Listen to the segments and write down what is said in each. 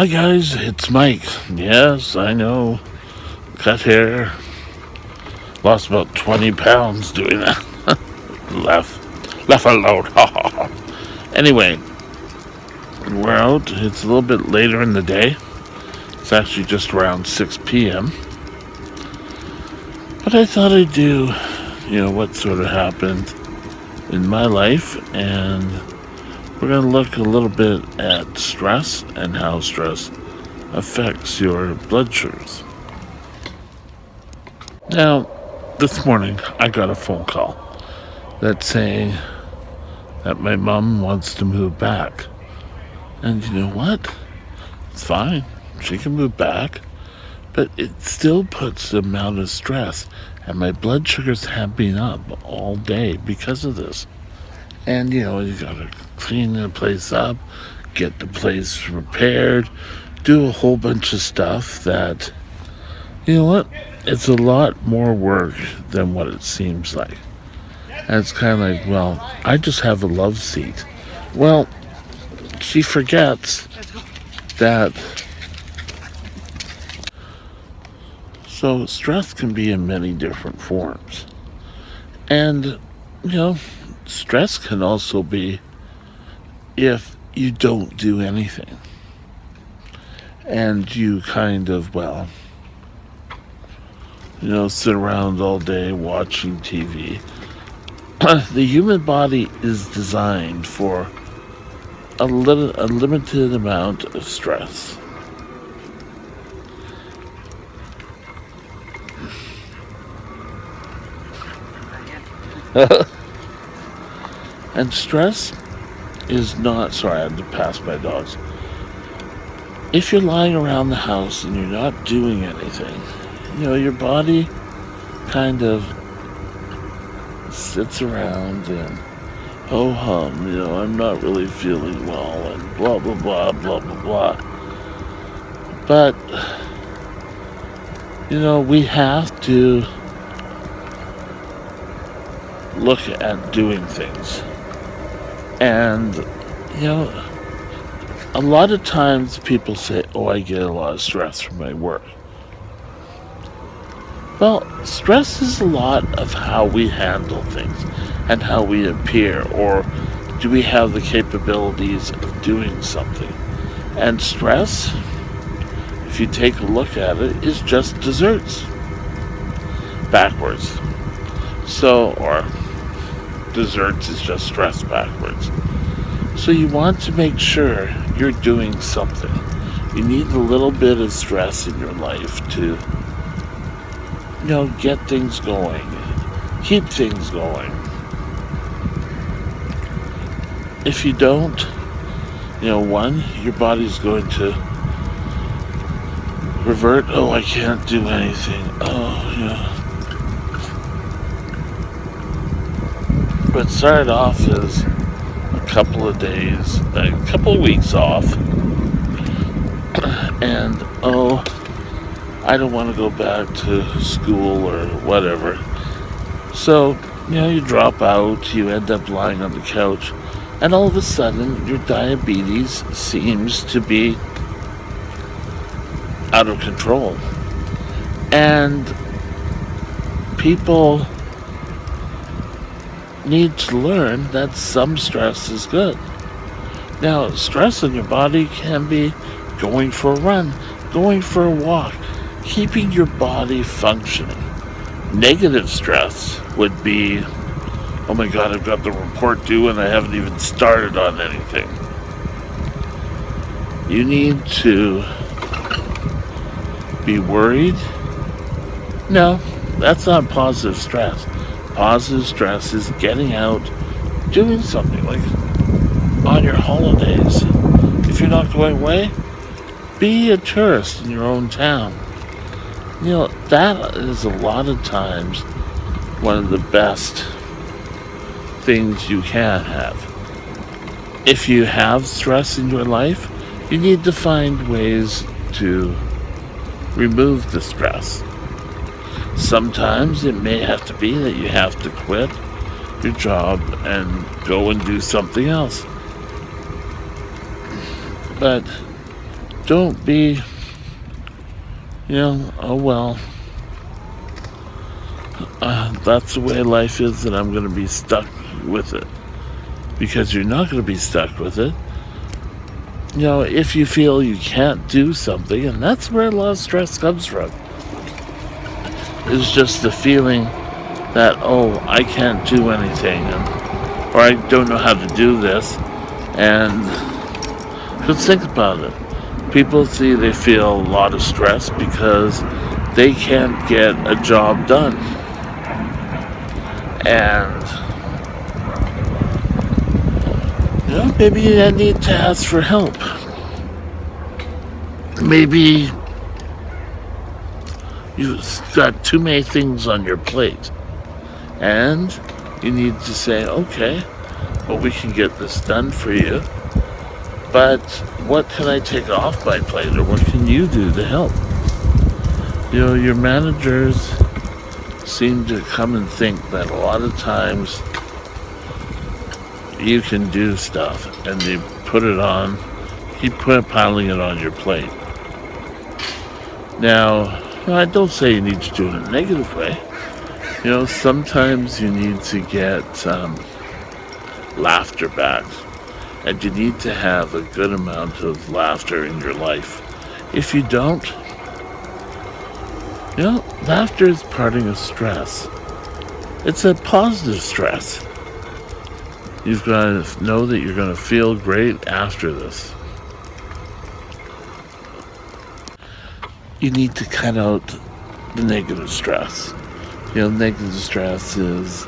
Hi guys, it's Mike. Yes, I know. Cut hair. Lost about 20 pounds doing that. Laugh out loud. Ha ha ha. Anyway, we're out. It's a little bit later in the day. It's actually just around 6 p.m. But I thought I'd do, what sort of happened in my life. And we're going to look a little bit at stress and how stress affects your blood sugars. Now, this morning I got a phone call that's saying that my mom wants to move back. And you know what? It's fine. She can move back. But it still puts the amount of stress. And my blood sugars have been up all day because of this. And you gotta clean the place up, get the place repaired, do a whole bunch of stuff that, you know what? It's a lot more work than what it seems like. And it's kind of like, well, I just have a love seat. Well, she forgets that. So stress can be in many different forms. And, stress can also be if you don't do anything. And you kind of, sit around all day watching TV. The human body is designed for a limited amount of stress. And stress is not. Sorry, I had to pass my dogs. If you're lying around the house and you're not doing anything, your body kind of sits around and ho hum, I'm not really feeling well and blah blah blah blah blah blah. But we have to look at doing things. And a lot of times people say, oh, I get a lot of stress from my work. Well, stress is a lot of how we handle things and how we appear, or do we have the capabilities of doing something? And stress, if you take a look at it, is just desserts. Backwards. Or desserts is just stress backwards. So you want to make sure you're doing something. You need a little bit of stress in your life to get things going, keep things going. If you don't, one, your body's going to revert, oh, I can't do anything, But start off as a couple of days, a couple of weeks off, and, I don't want to go back to school or whatever. So, you drop out, you end up lying on the couch, and all of a sudden your diabetes seems to be out of control. And people need to learn that some stress is good. Now, stress in your body can be going for a run, going for a walk, keeping your body functioning. Negative stress would be, oh my God, I've got the report due and I haven't even started on anything. You need to be worried. No, that's not positive stress. Positive stress is getting out, doing something, like on your holidays. If you're not going away, be a tourist in your own town. That is a lot of times one of the best things you can have. If you have stress in your life, you need to find ways to remove the stress. Sometimes it may have to be that you have to quit your job and go and do something else. But Don't be, oh well, that's the way life is and I'm going to be stuck with it. Because you're not going to be stuck with it. If you feel you can't do something, and that's where a lot of stress comes from, is just the feeling that, oh, I can't do anything, or I don't know how to do this. And just think about it. People they feel a lot of stress because they can't get a job done. And maybe you need to ask for help. Maybe you've got too many things on your plate. And you need to say, okay, well, we can get this done for you. But what can I take off my plate, or what can you do to help? Your managers seem to come and think that a lot of times you can do stuff, and they keep piling it on your plate. Now, I don't say you need to do it in a negative way. Sometimes you need to get laughter back, and you need to have a good amount of laughter in your life. If you don't, laughter is parting of stress. It's a positive stress. You've got to know that you're going to feel great after this. You need to cut out the negative stress. Negative stress is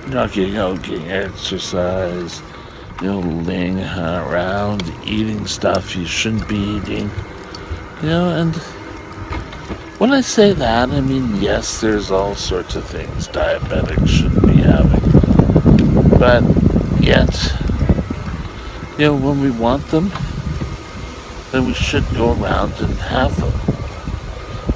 not getting out, getting exercise, laying around, eating stuff you shouldn't be eating. And when I say that, I mean, yes, there's all sorts of things diabetics shouldn't be having. But yet, when we want them, then we should go around and have them.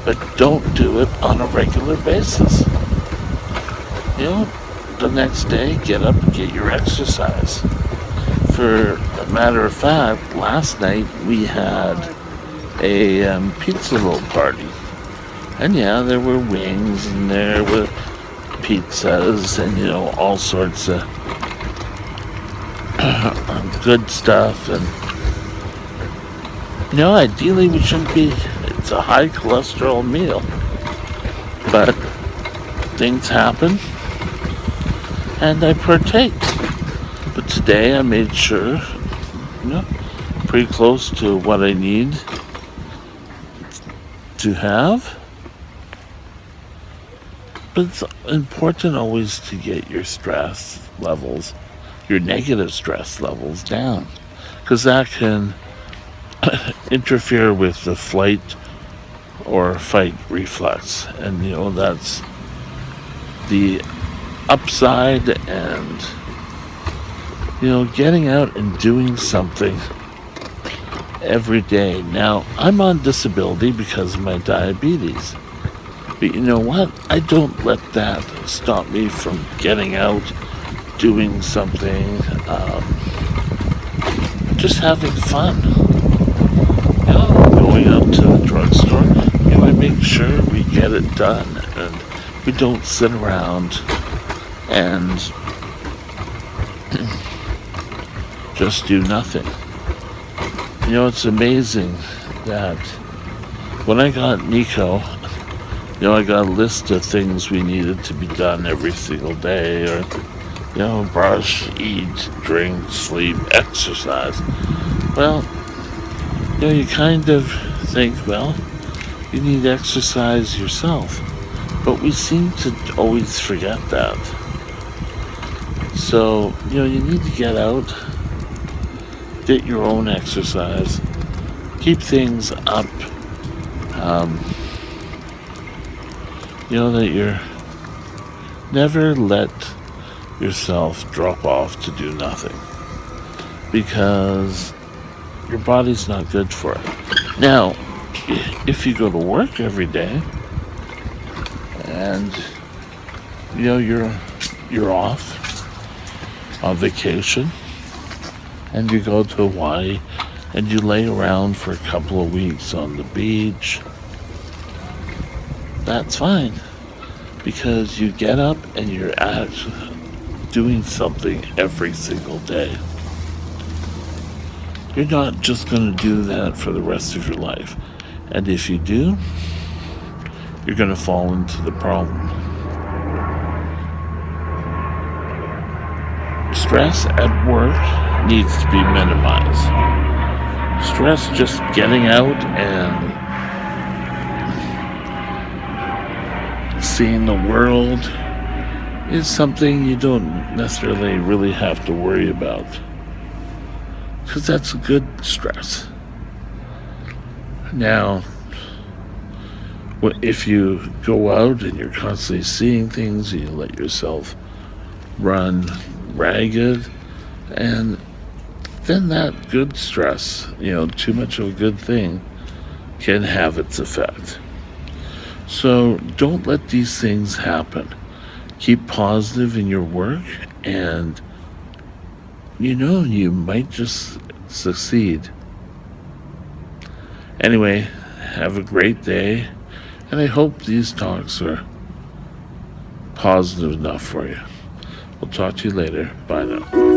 But don't do it on a regular basis. The next day, get up and get your exercise. For a matter of fact, last night we had a pizza roll party. And yeah, there were wings and there were pizzas and, all sorts of good stuff. And, ideally we shouldn't be, it's a high cholesterol meal. But things happen and I partake. But today I made sure, pretty close to what I need to have. But it's important always to get your stress levels, your negative stress levels down, because that can interfere with the flight or fight reflex. And, that's the upside. And, getting out and doing something every day. Now, I'm on disability because of my diabetes. But you know what? I don't let that stop me from getting out, doing something, just having fun. Going out to the drugstore, I make sure we get it done and we don't sit around and just do nothing. It's amazing that when I got Nico, I got a list of things we needed to be done every single day, or, brush, eat, drink, sleep, exercise. Well, you kind of think, well, you need exercise yourself. But we seem to always forget that. So, you need to get out, get your own exercise, keep things up, that you're never let yourself drop off to do nothing, because your body's not good for it. Now, if you go to work every day and you're off on vacation and you go to Hawaii and you lay around for a couple of weeks on the beach, that's fine because you get up and you're actually doing something every single day. You're not just going to do that for the rest of your life. And if you do, you're going to fall into the problem. Stress at work needs to be minimized. Stress just getting out and seeing the world is something you don't necessarily really have to worry about, because that's a good stress. Now, if you go out and you're constantly seeing things, you let yourself run ragged, and then that good stress, too much of a good thing, can have its effect. So don't let these things happen. Keep positive in your work, and you might just succeed. Anyway, have a great day, and I hope these talks are positive enough for you. We'll talk to you later. Bye now.